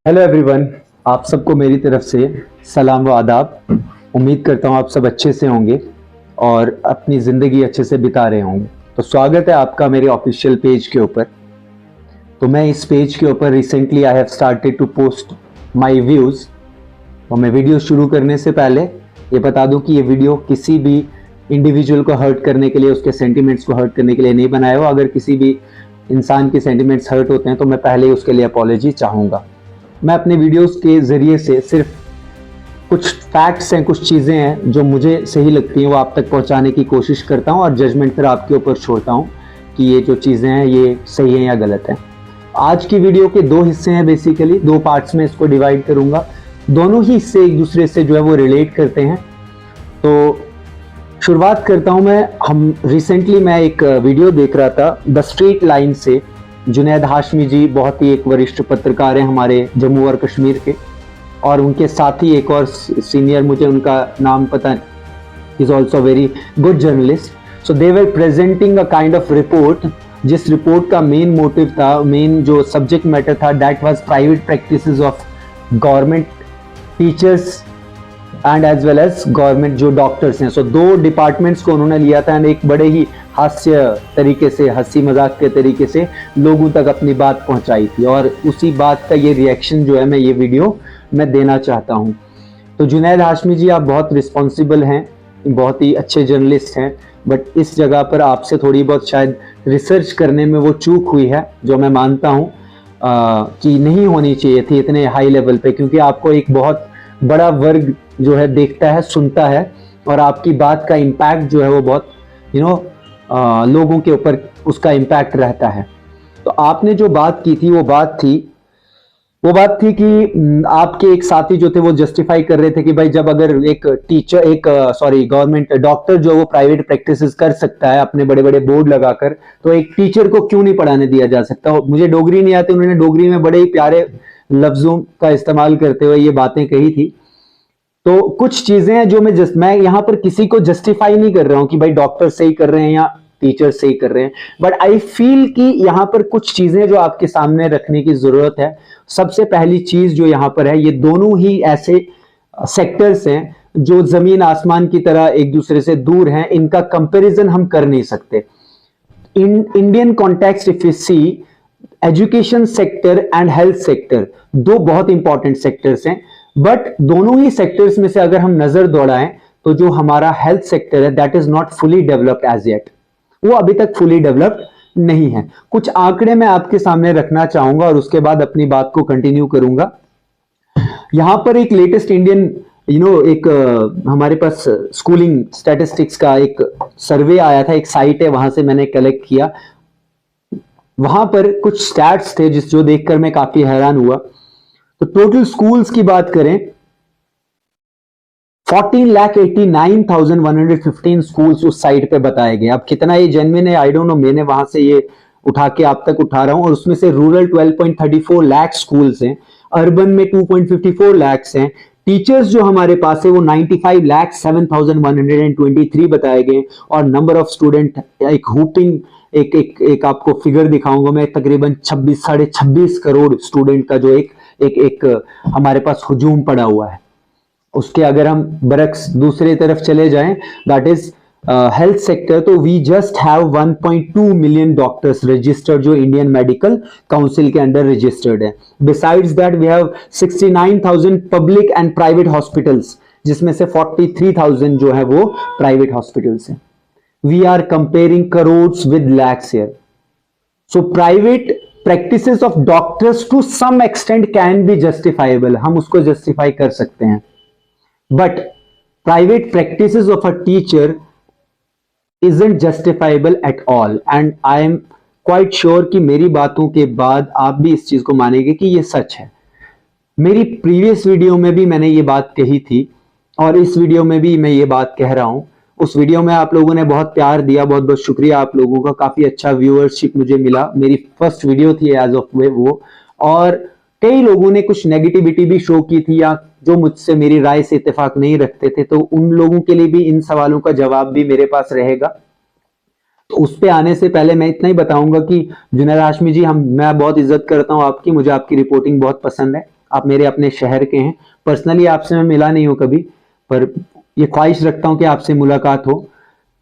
Hello everyone, आप सबको मेरी तरफ से सलाम व आदाब। उम्मीद करता हूँ आप सब अच्छे से होंगे और अपनी ज़िंदगी अच्छे से बिता रहे होंगे। तो स्वागत है आपका मेरे ऑफिशियल पेज के ऊपर। तो मैं इस पेज के ऊपर recently I have started to post my views. और मैं वीडियो शुरू करने से पहले ये बता दूं कि ये वीडियो किसी भी इंडिविजुअल को हर्ट करने के लिए, उसके सेंटिमेंट्स को हर्ट करने के लिए नहीं बनाया हो। अगर किसी भी इंसान के सेंटिमेंट्स हर्ट होते हैं तो मैं पहले ही उसके लिए अपॉलॉजी चाहूँगा। मैं अपने वीडियोस के ज़रिए से सिर्फ कुछ फैक्ट्स हैं, कुछ चीज़ें हैं जो मुझे सही लगती हैं वो आप तक पहुंचाने की कोशिश करता हूं और जजमेंट फिर आपके ऊपर छोड़ता हूं कि ये जो चीज़ें हैं ये सही हैं या गलत हैं। आज की वीडियो के दो हिस्से हैं, बेसिकली दो पार्ट्स में इसको डिवाइड करूंगा। दोनों ही हिस्से एक दूसरे से जो है वो रिलेट करते हैं। तो शुरुआत करता हूं रिसेंटली मैं एक वीडियो देख रहा था द स्ट्रेट लाइन से। जुनैद हाशमी जी बहुत ही एक वरिष्ठ पत्रकार हैं हमारे जम्मू और कश्मीर के, और उनके साथ ही एक और सीनियर, मुझे उनका नाम पता नहीं, is also very good journalist. So they were presenting a kind of report, जिस रिपोर्ट का मेन मोटिव था, मेन जो सब्जेक्ट मैटर था, that was private practices of government teachers and as well as government जो doctors हैं। सो दो departments को उन्होंने लिया था एंड एक बड़े ही हास्य तरीके से, हंसी मजाक के तरीके से लोगों तक अपनी बात पहुंचाई थी, और उसी बात का ये रिएक्शन जो है मैं ये वीडियो मैं देना चाहता हूं। तो जुनैद हाशमी जी, आप बहुत रिस्पॉन्सिबल हैं, बहुत ही अच्छे जर्नलिस्ट हैं, बट इस जगह पर आपसे थोड़ी बहुत शायद रिसर्च करने में वो चूक हुई है, जो मैं मानता हूँ कि नहीं होनी चाहिए थी इतने हाई लेवल पे, क्योंकि आपको एक बहुत बड़ा वर्ग जो है देखता है, सुनता है, और आपकी बात का इम्पैक्ट जो है वो बहुत लोगों के ऊपर उसका इम्पैक्ट रहता है। तो आपने जो बात की थी वो बात थी कि आपके एक साथी जो थे वो जस्टिफाई कर रहे थे कि भाई जब अगर एक गवर्नमेंट डॉक्टर जो वो प्राइवेट प्रैक्टिसेस कर सकता है अपने बड़े बड़े बोर्ड लगाकर, तो एक टीचर को क्यों नहीं पढ़ाने दिया जा सकता। मुझे डोगरी नहीं आती, उन्होंने डोगरी में बड़े ही प्यारे लफ्जों का इस्तेमाल करते हुए ये बातें कही थी। तो कुछ चीजें हैं जो मैं यहां पर किसी को जस्टिफाई नहीं कर रहा हूं कि भाई डॉक्टर सही कर रहे हैं या टीचर सही कर रहे हैं, बट आई फील कि यहां पर कुछ चीजें जो आपके सामने रखने की जरूरत है। सबसे पहली चीज जो यहां पर है, ये दोनों ही ऐसे सेक्टर्स हैं जो जमीन आसमान की तरह एक दूसरे से दूर हैं, इनका कंपैरिजन हम कर नहीं सकते। In Indian context if you see, education sector and health sector दो बहुत इंपॉर्टेंट सेक्टर्स हैं, बट दोनों ही सेक्टर्स में से अगर हम नजर दौड़ाएं तो जो हमारा हेल्थ सेक्टर है that is not fully developed as yet, वो अभी तक फुली डेवलप्ड नहीं है। कुछ आंकड़े मैं आपके सामने रखना चाहूंगा और उसके बाद अपनी बात को कंटिन्यू करूंगा। यहां पर एक लेटेस्ट इंडियन एक हमारे पास स्कूलिंग स्टैटिस्टिक्स का एक सर्वे आया था, एक साइट है, वहां से मैंने कलेक्ट किया। वहां पर कुछ स्टैट्स थे जो देखकर मैं काफी हैरान हुआ। तो टोटल स्कूल्स की बात करें, 14,89,115 स्कूल्स उस साइट पे बताए गए। अब कितना ये जेन्युइन है आई डोंट नो, मैंने वहां से ये उठा के आप तक उठा रहा हूं। और उसमें से रूरल 12.34 लाख स्कूल्स हैं, अर्बन में 2.54 लाख हैं। टीचर्स जो हमारे पास है वो 95,07,123 बताए गए, और नंबर ऑफ स्टूडेंट एक हुपिंग एक आपको फिगर दिखाऊंगा मैं, तकरीबन 26 करोड़ स्टूडेंट का जो एक हमारे पास हुजूम पड़ा हुआ है। उसके अगर हम बरक्स दूसरे तरफ चले जाएं, दैट इज हेल्थ सेक्टर, तो we just have 1.2 million doctors registered जो इंडियन मेडिकल काउंसिल के अंडर रजिस्टर्ड है। Besides that we have 69,000 public and private hospitals, जिसमें से 43,000 जो है वो प्राइवेट हॉस्पिटल्स हैं। We are comparing crores with lakhs here. So private practices of doctors to some extent can be justifiable, हम उसको justify कर सकते हैं, but private practices of a teacher isn't justifiable at all, and I am quite sure कि मेरी बातों के बाद आप भी इस चीज को मानेंगे कि ये सच है। मेरी प्रीवियस वीडियो में भी मैंने ये बात कही थी और इस वीडियो में भी मैं ये बात कह रहा हूं। उस वीडियो में आप लोगों ने बहुत प्यार दिया, बहुत बहुत शुक्रिया आप लोगों का, काफी अच्छा व्यूअरशिप मुझे मिला। मेरी फर्स्ट वीडियो थी एज ऑफ वो, और कई लोगों ने कुछ नेगेटिविटी भी शो की थी या जो मुझसे मेरी राय से इत्तेफाक नहीं रखते थे, तो उन लोगों के लिए भी इन सवालों का जवाब भी मेरे पास रहेगा। तो उस पे आने से पहले मैं इतना ही बताऊंगा कि जुनैद हाशमी जी, मैं बहुत इज्जत करता हूं आपकी, मुझे आपकी रिपोर्टिंग बहुत पसंद है, आप मेरे अपने शहर के हैं, पर्सनली आपसे मैं मिला नहीं हूं कभी, पर ये ख्वाहिश रखता हूं कि आपसे मुलाकात हो।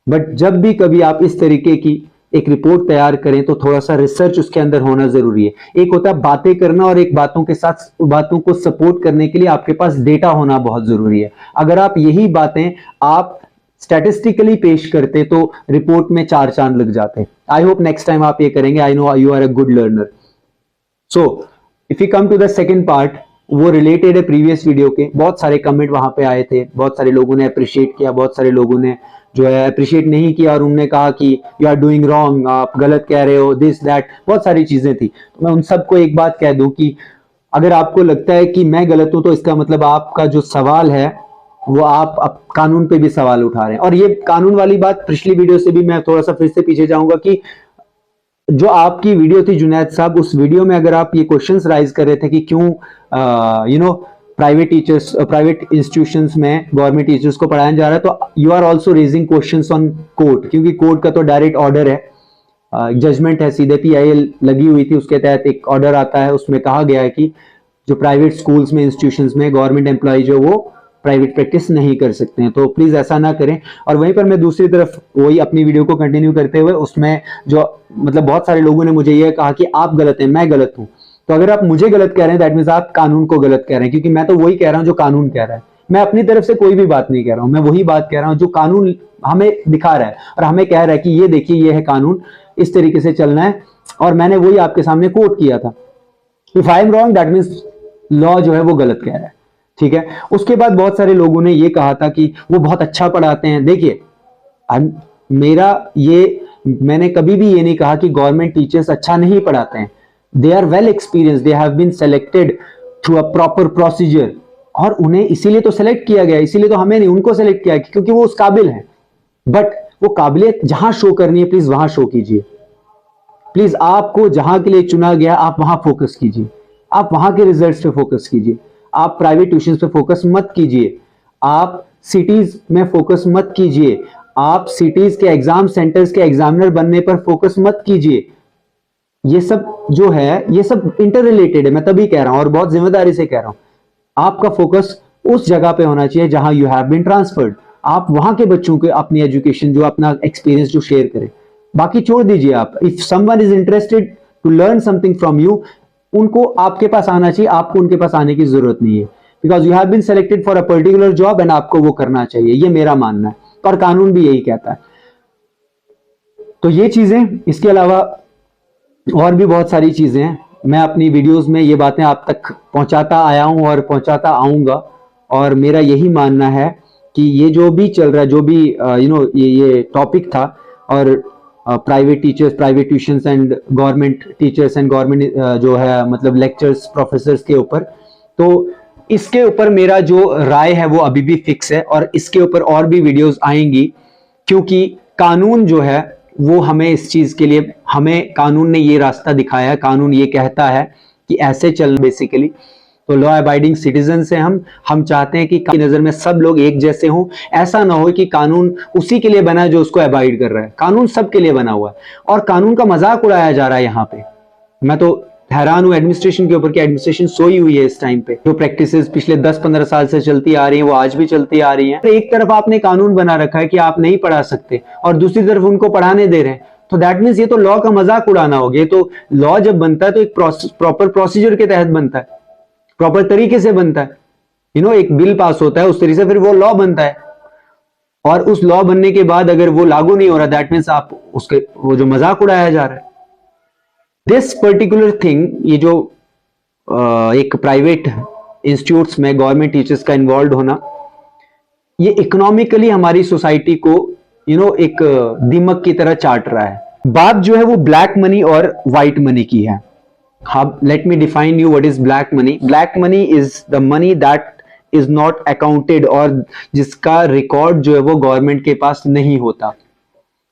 बट जब भी कभी आप इस तरीके की एक रिपोर्ट तैयार करें तो थोड़ा सा रिसर्च उसके अंदर होना जरूरी है। एक होता है बातें करना और एक बातों के साथ बातों को सपोर्ट करने के लिए आपके पास डेटा होना बहुत जरूरी है। अगर आप यही बातें आप स्टैटिस्टिकली पेश करते तो रिपोर्ट में 4 चांद लग जाते। आई होप नेक्स्ट टाइम आप ये करेंगे। I know you are a good learner. So if you come to the second part, वो रिलेटेड है प्रीवियस वीडियो के। बहुत सारे कमेंट वहां पे आए थे, बहुत सारे लोगों ने अप्रिशिएट किया, बहुत सारे लोगों ने जो है अप्रिशिएट नहीं किया और उन्होंने कहा कि यू आर डूइंग रॉन्ग, आप गलत कह रहे हो, दिस दैट, बहुत सारी चीजें थी। तो मैं उन सबको एक बात कह दूं कि अगर आपको लगता है कि मैं गलत हूं तो इसका मतलब आपका जो सवाल है वो आप कानून पे भी सवाल उठा रहे हैं। और ये कानून वाली बात पिछली वीडियो से भी मैं थोड़ा सा फिर से पीछे जाऊंगा कि जो आपकी वीडियो थी जुनैद साहब, उस वीडियो में अगर आप ये क्वेश्चंस राइज कर रहे थे कि क्यों प्राइवेट टीचर्स, प्राइवेट इंस्टीट्यूशंस में गवर्नमेंट टीचर्स को पढ़ाया जा रहा है, तो you are also raising questions on court, क्योंकि कोर्ट का तो डायरेक्ट ऑर्डर है, जजमेंट है, सीधे PIL लगी हुई थी, उसके तहत एक ऑर्डर आता है, उसमें कहा गया है कि जो प्राइवेट स्कूल्स में, इंस्टीट्यूशंस में गवर्नमेंट एम्प्लॉय जो वो प्राइवेट प्रैक्टिस नहीं कर सकते हैं। तो प्लीज ऐसा ना करें। और वहीं पर मैं दूसरी तरफ वही अपनी वीडियो को कंटिन्यू करते हुए उसमें जो मतलब बहुत सारे लोगों ने मुझे यह कहा कि आप गलत हैं, मैं गलत हूं। तो अगर आप मुझे गलत कह रहे हैं दैट मींस आप कानून को गलत कह रहे हैं, क्योंकि मैं तो वही कह रहा हूं जो कानून कह रहा है। मैं अपनी तरफ से कोई भी बात नहीं कह रहा हूं, मैं वही बात कह रहा हूं जो कानून हमें दिखा रहा है और हमें कह रहा है कि ये देखिए ये है कानून, इस तरीके से चलना है। और मैंने वही आपके सामने कोट किया था। If I am wrong that means law जो है वो गलत कह रहा है, ठीक है। उसके बाद बहुत सारे लोगों ने ये कहा था कि वो बहुत अच्छा पढ़ाते हैं। देखिए मैंने कभी भी ये नहीं कहा कि गवर्नमेंट टीचर्स अच्छा नहीं पढ़ाते हैं। They are well experience, they have been selected through a proper procedure, और उन्हें इसीलिए तो सेलेक्ट किया गया, इसीलिए तो हमें नहीं उनको सेलेक्ट किया क्योंकि वो उस काबिल है। बट वो काबिलियत जहां शो करनी है प्लीज वहां शो कीजिए। प्लीज आपको जहां के लिए चुना गया आप वहां फोकस कीजिए, आप वहां के रिजल्ट्स पे फोकस कीजिए। आप प्राइवेट ट्यूशन पे फोकस मत कीजिए, आप सिटीज में फोकस मत कीजिए, आप सिटीज के एग्जाम सेंटर्स के एग्जामिनर बनने पर फोकस मत कीजिए। ये सब जो है ये सब इंटर रिलेटेड है, मैं तभी कह रहा हूं और बहुत जिम्मेदारी से कह रहा हूं। आपका फोकस उस जगह पे होना चाहिए जहां यू हैव बीन ट्रांसफर्ड। आप वहां के बच्चों के अपनी एजुकेशन जो अपना एक्सपीरियंस जो शेयर करें, बाकी छोड़ दीजिए। आप if someone is interested to learn something from you, उनको आपके पास आना चाहिए, आपको उनके पास आने की जरूरत नहीं है। Because you have been selected for a particular job and आपको वो करना चाहिए, ये मेरा मानना है और कानून भी यही कहता है। तो ये चीजें, इसके अलावा और भी बहुत सारी चीजें हैं। मैं अपनी वीडियोस में ये बातें आप तक पहुंचाता आया हूं और पहुंचाता आऊंगा। और मेरा यही मानना है कि ये जो भी चल रहा है, जो भी ये टॉपिक था, और private teachers, private tuitions and government teachers and government जो है मतलब लेक्चर्स प्रोफेसर्स के ऊपर, तो इसके ऊपर मेरा जो राय है वो अभी भी फिक्स है और इसके ऊपर और भी वीडियोस आएंगी, क्योंकि कानून जो है वो हमें इस चीज के लिए, हमें कानून ने ये रास्ता दिखाया है। कानून ये कहता है कि ऐसे चल, बेसिकली तो लॉ अबाइडिंग सिटीजन से हम चाहते हैं कि की नजर में सब लोग एक जैसे हों। ऐसा ना हो कि कानून उसी के लिए बना है जो उसको अबाइड कर रहा है। कानून सबके लिए बना हुआ है और कानून का मजाक उड़ाया जा रहा है यहाँ पे। मैं तो हैरान हूं एडमिनिस्ट्रेशन के ऊपर कि एडमिनिस्ट्रेशन सोई हुई है इस टाइम पे। जो प्रैक्टिसेस पिछले 10-15 साल से चलती आ रही हैं वो आज भी चलती आ रही हैं। एक तरफ आपने कानून बना रखा है कि आप नहीं पढ़ा सकते और दूसरी तरफ उनको पढ़ाने दे रहे हैं, तो दैट मीन्स ये तो लॉ का मजाक उड़ाना हो गया। तो लॉ जब बनता है तो एक प्रॉपर प्रोसीजर के तहत बनता है, प्रॉपर तरीके से बनता है। एक बिल पास होता है उस तरीके से फिर वो लॉ बनता है, और उस लॉ बनने के बाद अगर वो लागू नहीं हो रहा दैट मीन्स आप उसके वो जो मजाक उड़ाया जा रहा है। दिस पर्टिकुलर थिंग, ये जो एक प्राइवेट इंस्टीट्यूट्स में गवर्नमेंट टीचर्स का इन्वॉल्व होना, ये इकोनॉमिकली हमारी सोसाइटी को एक दीमक की तरह चाट रहा है। बात जो है वो ब्लैक मनी और व्हाइट मनी की है। Let me define you what is black money. Black money is the money that is not accounted, और जिसका रिकॉर्ड जो है वो गवर्नमेंट के पास नहीं होता।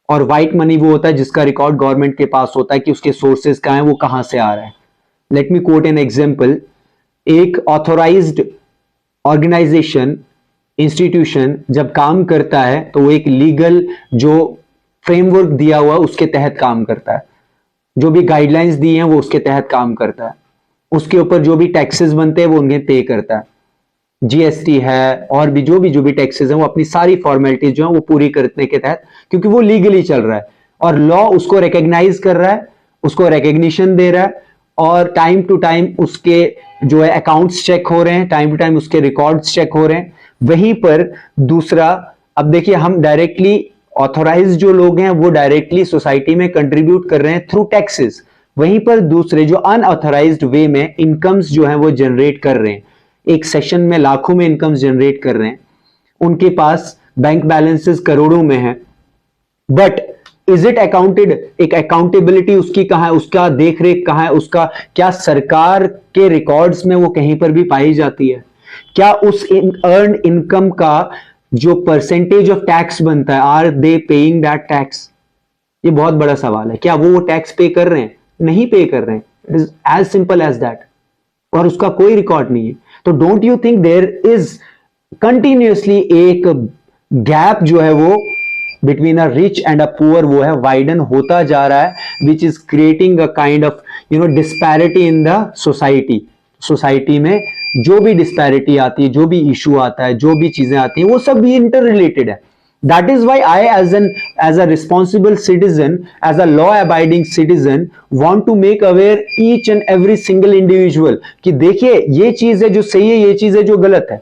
और व्हाइट मनी वो होता है जिसका रिकॉर्ड गवर्नमेंट के पास होता है कि उसके सोर्सेज कहां हैं, वो कहां से आ रहा है। Let me quote an example. एक ऑथोराइज्ड ऑर्गेनाइजेशन, इंस्टीट्यूशन जब काम करता है तो वो एक लीगल जो फ्रेमवर्क दिया हुआ उसके तहत काम करता है, जो भी गाइडलाइंस दी हैं वो उसके तहत काम करता है। उसके ऊपर जो भी टैक्सेस बनते हैं वो उन्हें पे करता है। जीएसटी है और भी जो भी टैक्सेस हैं वो अपनी सारी फॉर्मेलिटीज जो है वो पूरी करने के तहत, क्योंकि वो लीगली चल रहा है और लॉ उसको रिकॉग्नाइज कर रहा है, उसको रिकॉग्निशन दे रहा है, और टाइम टू टाइम उसके जो है अकाउंट्स चेक हो रहे हैं, टाइम टू टाइम उसके रिकॉर्ड्स चेक हो रहे हैं। वहीं पर दूसरा, अब देखिए हम डायरेक्टली ऑथोराइज जो लोग हैं वो डायरेक्टली सोसाइटी में कंट्रीब्यूट कर रहे हैं थ्रू टैक्सेस, वहीं पर दूसरे जो अनऑथोराइज्ड वे में इनकम्स जो है वो जनरेट कर रहे हैं, एक सेशन में लाखों में इनकम्स जनरेट कर रहे हैं, उनके पास बैंक बैलेंसेस करोड़ों में है, बट इज इट अकाउंटेड? एक अकाउंटेबिलिटी उसकी कहां है, उसका देख रेख कहां है, उसका क्या सरकार के रिकॉर्ड्स में वो कहीं पर भी पाई जाती है? क्या उस अर्न इनकम का जो परसेंटेज ऑफ टैक्स बनता है, are they paying that tax? ये बहुत बड़ा सवाल है। क्या वो टैक्स पे कर रहे हैं? नहीं पे कर रहे हैं। It is as simple as that, और उसका कोई रिकॉर्ड नहीं है। तो don't you think there is continuously एक गैप जो है वो between a rich and a poor वो है वाइडन होता जा रहा है, which is creating a kind of disparity in the society. Society में जो भी डिस्पैरिटी आती है, जो भी इशू आता है, जो भी चीजें आती हैं, वो सब भी इंटर रिलेटेड है। That is why I, as a responsible citizen, as a law-abiding citizen, want to make aware each and every single individual कि देखिए ये चीज है जो सही है, ये चीज है जो गलत है,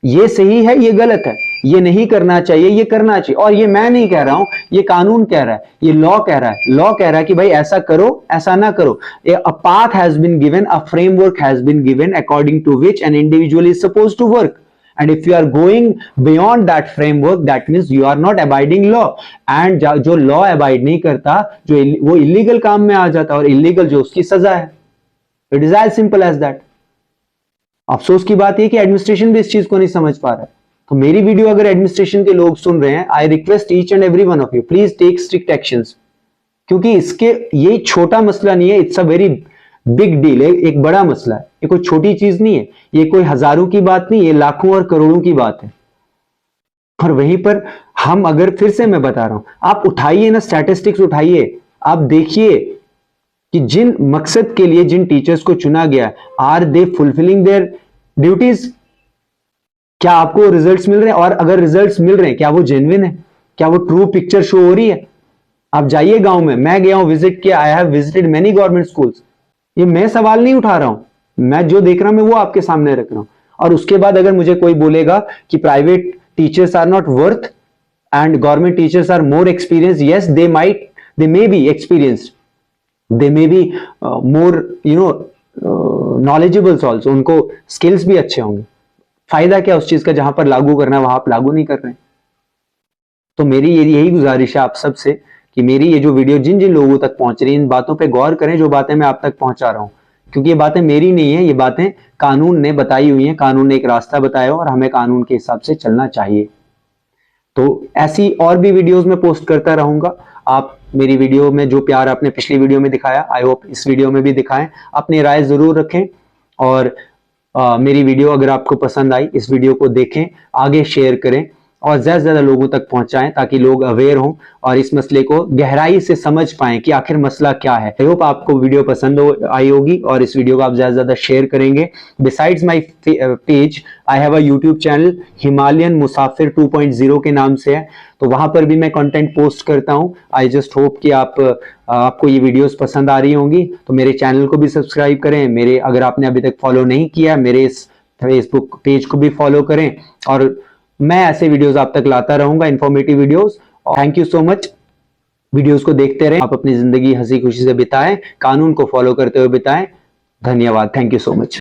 ये सही है, ये गलत है, ये नहीं करना चाहिए, ये करना चाहिए। और ये मैं नहीं कह रहा हूं, ये कानून कह रहा है, ये लॉ कह रहा है। लॉ कह रहा है कि भाई ऐसा करो, ऐसा ना करो। A path has been given, a framework has been given according to which an individual is supposed to work. And if you are going beyond that framework, that means you are not abiding law. And जो law abide नहीं करता, जो वो illegal काम में आ जाता, और illegal जो उसकी सजा है। It is as simple as that. अफसोस की बात यह कि एडमिनिस्ट्रेशन भी इस चीज को नहीं समझ पा रहा है। तो मेरी वीडियो अगर एडमिनिस्ट्रेशन के लोग सुन रहे हैं, I request each and every one of you, please take strict actions, क्योंकि इसके ये छोटा मसला नहीं है, it's a very big deal है, एक बड़ा मसला है। ये कोई छोटी चीज नहीं है, ये कोई हजारों की बात नहीं, ये लाखों और करोड़ों की बात है। और वहीं पर हम अगर, फिर से मैं बता रहा हूं, आप उठाइए ना स्टैटिस्टिक्स, उठाइए, आप देखिए कि जिन मकसद के लिए जिन टीचर्स को चुना गया, are they fulfilling their duties? क्या आपको रिजल्ट्स मिल रहे हैं? और अगर रिजल्ट्स मिल रहे हैं, क्या वो जेन्युइन है? क्या वो ट्रू पिक्चर शो हो रही है? आप जाइए गांव में, मैं गया हूं, विजिट किया, I have visited many government schools. ये मैं सवाल नहीं उठा रहा हूं, मैं जो देख रहा हूं मैं वो आपके सामने रख रहा हूं। और उसके बाद अगर मुझे कोई बोलेगा कि private teachers are not worth and government teachers are more experience, yes they may be experienced, they may be more knowledgeable also, उनको स्किल्स भी अच्छे होंगे। फायदा क्या उस चीज का जहां पर लागू करना है वहां आप लागू नहीं कर रहे हैं। तो मेरी यही गुजारिश है आप सबसे कि मेरी ये जो वीडियो जिन जिन लोगों तक पहुंच रही है, इन बातों पे गौर करें जो बातें मैं आप तक पहुंचा रहा हूं, क्योंकि ये बातें मेरी नहीं है, ये बातें कानून ने बताई हुई हैं। कानून ने एक रास्ता बताया और हमें कानून के हिसाब से चलना चाहिए। तो ऐसी और भी वीडियोस में पोस्ट करता रहूंगा। आप मेरी वीडियो में जो प्यार आपने पिछली वीडियो में दिखाया, आई होप इस वीडियो में भी दिखाएं। अपनी राय जरूर रखें, और मेरी वीडियो अगर आपको पसंद आई, इस वीडियो को देखें, आगे शेयर करें और ज्यादा से ज्यादा लोगों तक पहुंचाएं, ताकि लोग अवेयर हों और इस मसले को गहराई से समझ पाएं कि आखिर मसला क्या है। आई होप आपको वीडियो पसंद आई होगी और इस वीडियो को आप ज्यादा से ज्यादा शेयर करेंगे। Besides my page, I have a YouTube channel, Himalayan मुसाफिर 2.0 के नाम से है, तो वहां पर भी मैं कंटेंट पोस्ट करता हूं। आई जस्ट होप कि आपको ये वीडियोस पसंद आ रही होंगी। तो मेरे चैनल को भी सब्सक्राइब करें, मेरे, अगर आपने अभी तक फॉलो नहीं किया, मेरे इस फेसबुक पेज को भी फॉलो करें, और मैं ऐसे वीडियोस आप तक लाता रहूंगा, informative videos. Thank you so much. Videos को देखते रहें, आप अपनी जिंदगी हंसी खुशी से बिताएं, कानून को फॉलो करते हुए बिताएं। धन्यवाद, थैंक यू सो मच।